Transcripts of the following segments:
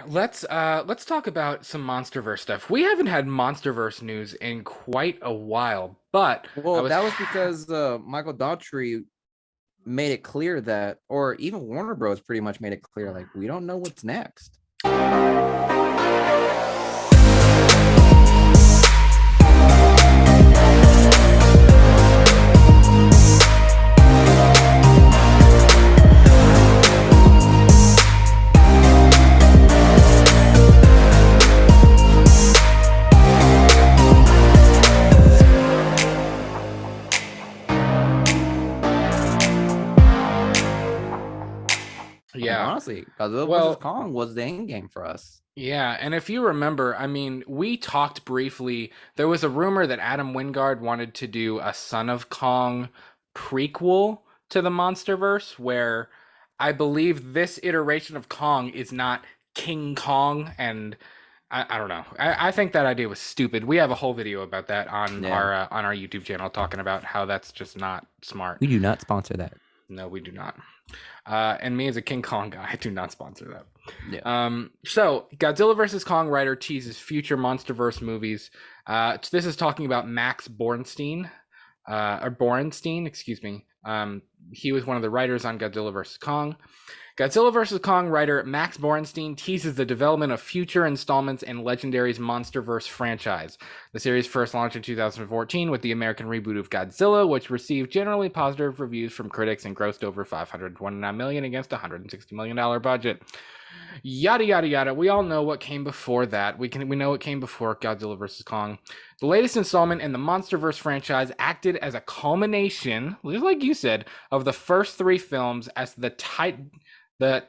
let's talk about some Monsterverse stuff. We haven't had Monsterverse news in quite a while, but I Well, was that was because Michael Daughtry made it clear that, or even Warner Bros. Pretty much made it clear, like, we don't know what's next. Like, yeah. honestly, Godzilla versus Well, Kong was the end game for us. yeah, and if you remember, I mean, we talked briefly. There was a rumor that Adam Wingard wanted to do a Son of Kong prequel to the Monsterverse, where I believe this iteration of Kong is not King Kong, and I don't know. I think that idea was stupid. We have a whole video about that Yeah, on our YouTube channel talking about how that's just not smart. we do not sponsor that. No, we do not. And me as a King Kong guy, I do not sponsor that. Yeah. So Godzilla vs. Kong writer teases future MonsterVerse movies. This is talking about Max Bornstein, or Borenstein, excuse me. He was one of the writers on Godzilla vs. Kong. Godzilla vs. Kong writer Max Borenstein teases the development of future installments in Legendary's Monsterverse franchise. The series first launched in 2014 with the American reboot of Godzilla, which received generally positive reviews from critics and grossed over $529 million against a $160 million budget. Yada yada yada. We all know what came before that. We know what came before Godzilla vs. Kong. The latest installment in the Monsterverse franchise acted as a culmination, just like you said, of the first three films as the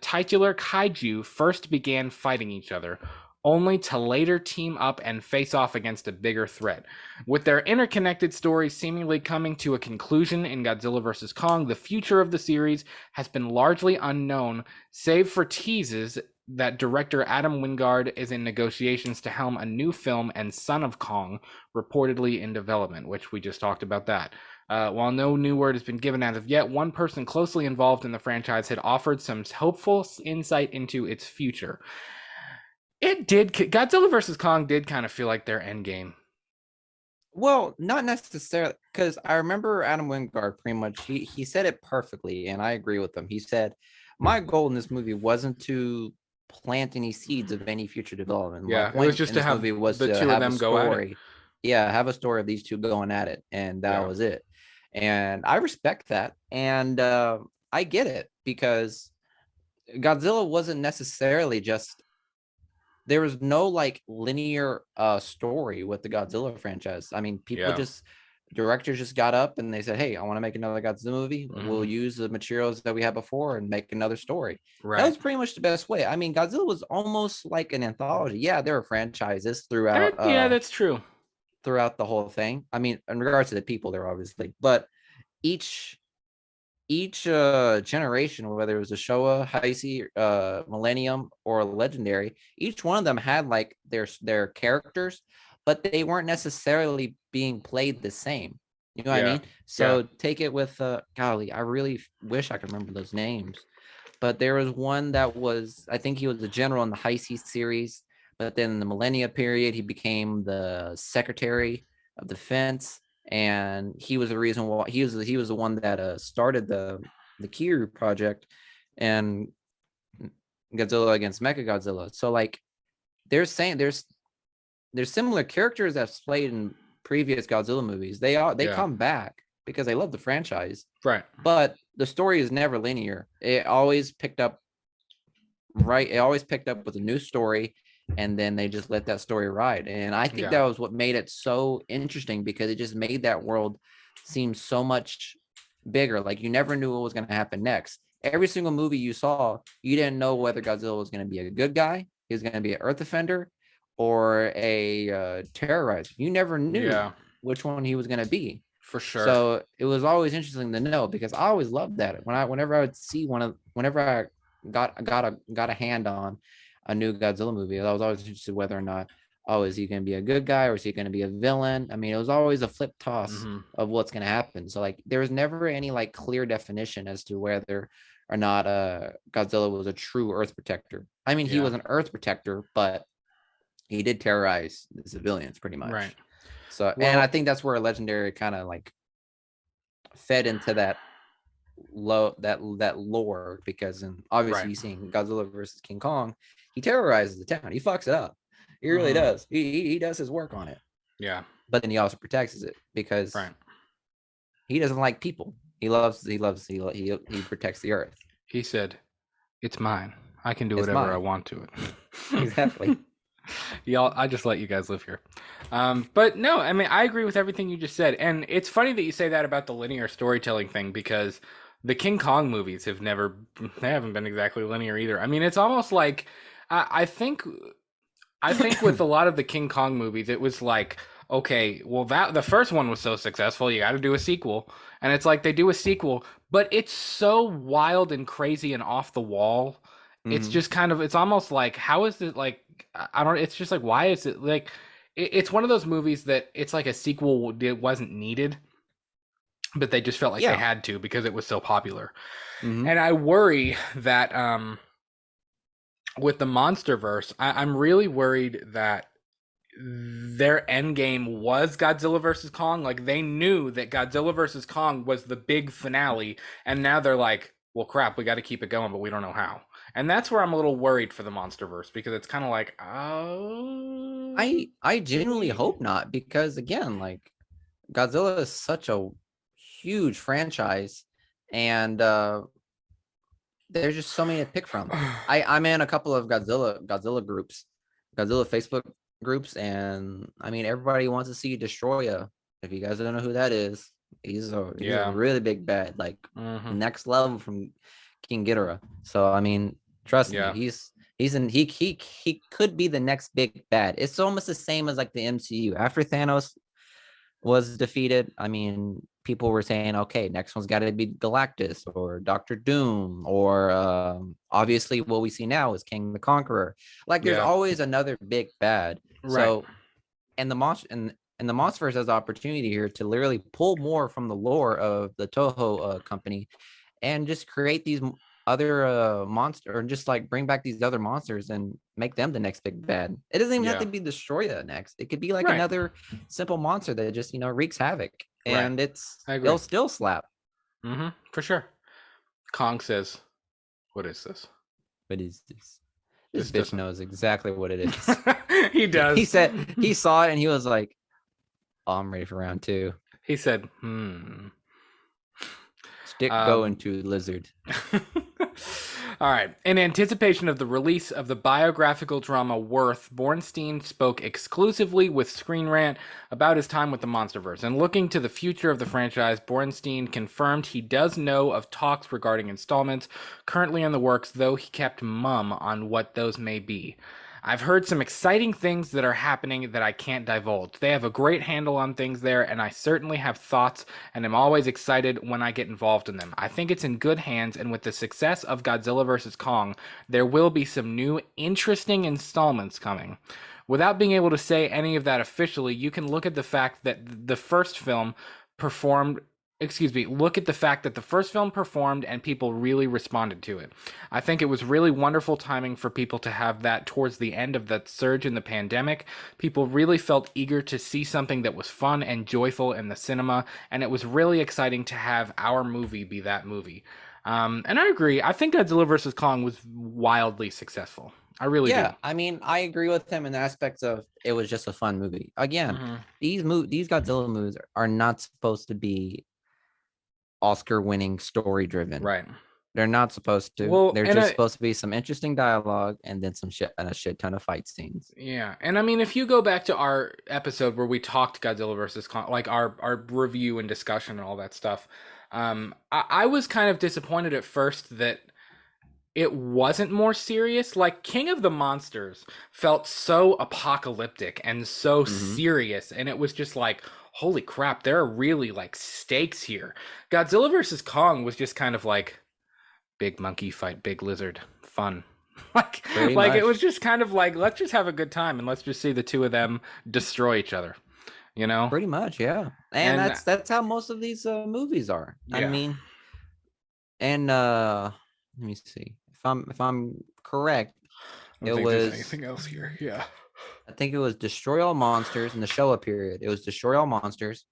titular kaiju first began fighting each other, only to later team up and face off against a bigger threat. With their interconnected stories seemingly coming to a conclusion in Godzilla vs. Kong, the future of the series has been largely unknown, save for teases that director Adam Wingard is in negotiations to helm a new film and Son of Kong, reportedly in development, which we just talked about that. While no new word has been given as of yet, one person closely involved in the franchise had offered some hopeful insight into its future. Godzilla vs. Kong did kind of feel like their end game. Well, not necessarily, because I remember Adam Wingard pretty much he said it perfectly, and I agree with him. He said, "My goal in this movie wasn't to plant any seeds of any future development. My Yeah, it was point just in to this have movie was the to two of have a them go at it. story. Yeah, have a story of these two going at it, and that Yeah. was it. And I respect that, and I get it because Godzilla wasn't necessarily just there was no like linear story with the Godzilla franchise. I mean, people Yeah. just directors just got up and they said, "Hey, I want to make another Godzilla movie. We'll Hmm. use the materials that we had before and make another story." That Right. was pretty much the best way. I mean, Godzilla was almost like an anthology. Yeah, there were franchises throughout Yeah, that's true. throughout the whole thing. I mean, in regards to the people there obviously, but each each generation, whether it was a Showa, Heisei, Millennium, or Legendary, each one of them had like their characters, but they weren't necessarily being played the same. You know what I Yeah. mean? Yeah. So take it with golly, I really wish I could remember those names. But there was one that was, I think he was the general in the Heisei series, but then in the Millennia period, he became the Secretary of Defense, and he was the reason why he was the one that started the Kiryu project and Godzilla against Mechagodzilla. So like they're saying there's similar characters that's played in previous Godzilla movies. They Yeah. come back because they love the franchise, Right. but the story is never linear. It always picked up right. It always picked up with a new story, and then they just let that story ride. And I think Yeah. that was what made it so interesting because it just made that world seem so much bigger. Like you never knew what was going to happen next. Every single movie you saw, you didn't know whether Godzilla was going to be a good guy, he was going to be an Earth defender, or a terrorizer. You never knew Yeah. which one he was going to be. For sure. So it was always interesting to know because I always loved that whenever I would see whenever I got a hand on a new Godzilla movie, I was always interested whether or not, oh, is he going to be a good guy or is he going to be a villain? I mean, it was always a flip toss Hmm. of what's going to happen. So like there was never any like clear definition as to whether or not Godzilla was a true Earth protector. I mean, he Yeah. was an Earth protector, but he did terrorize the civilians pretty Right. much. So, and I Well, think that's where Legendary kind of like fed into that lore, because in obviously right. you seeing Godzilla versus King Kong, he terrorizes the town. He fucks it up. He really Hmm. does. He does his work on it, Yeah. but then he also protects it because Right. he doesn't like people. He protects the earth. He said, "It's mine. I can do It's whatever I mine. want to it." Exactly. Y'all, I just let you guys live here. But no, I mean, I agree with everything you just said, and it's funny that you say that about the linear storytelling thing because the King Kong movies they haven't been exactly linear either. I mean, it's almost like I think with a lot of the King Kong movies, it was like, okay, well that the first one was so successful, you got to do a sequel, and it's like they do a sequel, but it's so wild and crazy and off the wall. It's Hmm. just kind of, it's almost like, how is it like? I don't. It's just like, why is it like? It's one of those movies that it's like a sequel it wasn't needed, but they just felt like they Yeah. had to because it was so popular. Hmm. And I worry that with the Monsterverse, I'm really worried that their end game was Godzilla versus Kong. Like they knew that Godzilla versus Kong was the big finale, and now they're like, "Well, crap, we got to keep it going, but we don't know how." And that's where I'm a little worried for the MonsterVerse because it's kind of like, oh, I genuinely hope not, because again, like Godzilla is such a huge franchise, and there's just so many to pick from. I'm in a couple of Godzilla groups, Godzilla Facebook groups, and I mean everybody wants to see Destroya. If you guys don't know who that is, he's a yeah, really big bad, like hmm, next level from King Ghidorah. So I mean, trust me, yeah, he could be the next big bad. It's almost the same as like the MCU. After Thanos was defeated, I mean, people were saying, okay, next one's got to be Galactus or Doctor Doom, or obviously what we see now is King the Conqueror. Like, there's yeah, always another big bad. right, So, and the monster and the Monsterverse has the opportunity here to literally pull more from the lore of the Toho company, and just create these other monster, or just like bring back these other monsters and make them the next big bad. It doesn't even have yeah, to be Destroya next. It could be like right, another simple monster that just wreaks havoc, right. and I agree. it'll still slap. Hmm, for sure. Kong says, "What is this? What is this? This This bitch doesn't." knows exactly what it is. He He does. said he saw it and he was like, "Oh, I'm ready for round two. He said, "Hmm." Stick going Um, to lizard." all right. In anticipation of the release of the biographical drama Worth, Bornstein spoke exclusively with Screen Rant about his time with the Monsterverse. And looking to the future of the franchise, Bornstein confirmed he does know of talks regarding installments currently in the works, though he kept mum on what those may be. I've heard some exciting things that are happening that I can't divulge. They have a great handle on things there, and I certainly have thoughts and am always excited when I get involved in them. I think it's in good hands, and with the success of Godzilla vs. Kong, there will be some new, interesting installments coming. Without being able to say any of that officially, you can look at the fact that the first film performed. Excuse me, look at the fact that the first film performed and people really responded to it. I think it was really wonderful timing for people to have that towards the end of that surge in the pandemic. People really felt eager to see something that was fun and joyful in the cinema, and it was really exciting to have our movie be that movie. And I agree. I think Godzilla vs. Kong was wildly successful. I really do. Yeah, I mean, I agree with him in the aspects of it was just a fun movie. Again, Hmm. these Godzilla movies are not supposed to be Oscar winning story driven. Right. They're not supposed to. Well, They're and just supposed to be some interesting dialogue and then some shit and a shit ton of fight scenes. yeah, and I mean, if you go back to our episode where we talked Godzilla versus Kong, like our review and discussion and all that stuff, I was kind of disappointed at first that it wasn't more serious. Like King of the Monsters felt so apocalyptic and so Hmm. serious, and it was just like, holy crap, there are really like stakes here. Godzilla versus Kong was just kind of like big monkey fight big lizard, fun. like Pretty like it much. was just kind of like, let's just have a good time and let's just see the two of them destroy each other, you know? Pretty much, yeah. And And that's how most of these movies are. I yeah. mean, and let me see. If I'm correct, I it don't think there's was anything else here. Yeah. I think it was Destroy All Monsters in the Showa period. It was Destroy All Monsters.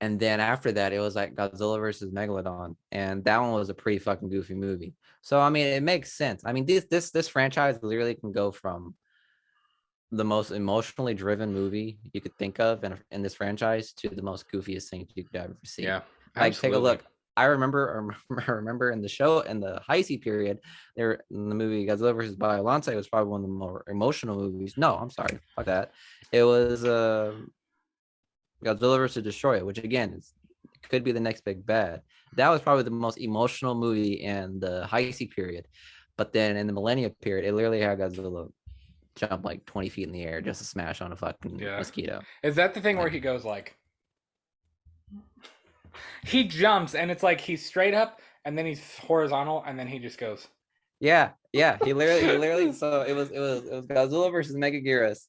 And then after that, it was like Godzilla versus Megalodon. And that one was a pretty fucking goofy movie. So I mean, it makes sense. I mean, this franchise literally can go from the most emotionally driven movie you could think of in this franchise to the most goofiest thing you could ever see. Yeah. Like, take a Absolutely. look. I remember in the show in the Heisey period, there in the movie Godzilla versus Biollante was probably one of the more emotional movies. No, I'm sorry, fuck that. It was Godzilla versus Destroyer, which again could be the next big bad. That was probably the most emotional movie in the Heisey period. But then in the Millennia period, it literally had Godzilla jump like 20 feet in the air just to smash on a fucking Yeah. mosquito. Is that the thing where Like, he goes like he jumps and it's like he's straight up and then he's horizontal and then he just goes. yeah. He literally. So it was Godzilla versus Megaguirus,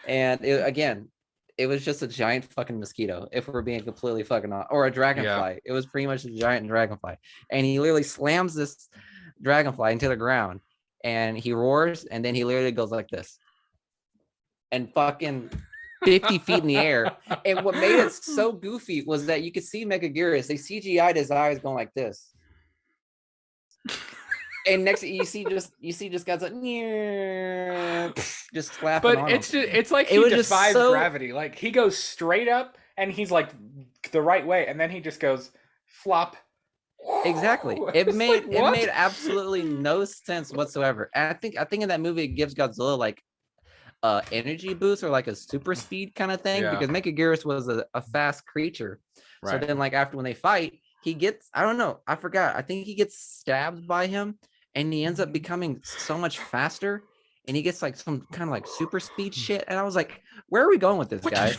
and again, it was just a giant fucking mosquito. If we're being completely fucking honest, or a Yeah. dragonfly, it was pretty much a giant dragonfly, and he literally slams this dragonfly into the ground, and he roars, and then he literally goes like this, and fucking 50 feet in the air. And what made it so goofy was that you could see Megaguirus. They CGI'd his eyes going like this. And next you see just guys like just slapping But on him. it's like It he was just defies so gravity. Like he goes straight up and he's like the right way and then he just goes flop. exactly. It It's like made it what? made absolutely no sense whatsoever. And I think in that movie it gives Godzilla like energy boost or like a super speed kind of thing Yeah. because Mechagoras was a fast creature. So Right. then like after when they fight, he gets I don't know, I forgot. I think he gets stabbed by him and he ends up becoming so much faster and he gets like some kind of like super speed shit. And I was like, where are we going with this, guys?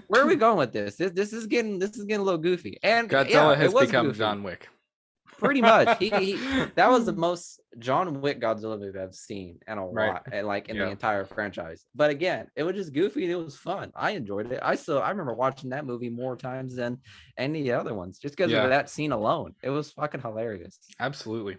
Where are we going with this? This is getting a little goofy. And Godzilla yeah, it has was become goofy. John Wick. Pretty much. He that was the most John Wick Godzilla movie I've seen in a Right. while, and like in the Yeah. entire franchise. But again, it was just goofy and it was fun. I enjoyed it. I remember watching that movie more times than any other ones, just because of Yeah. that scene alone. It was fucking hilarious. Absolutely.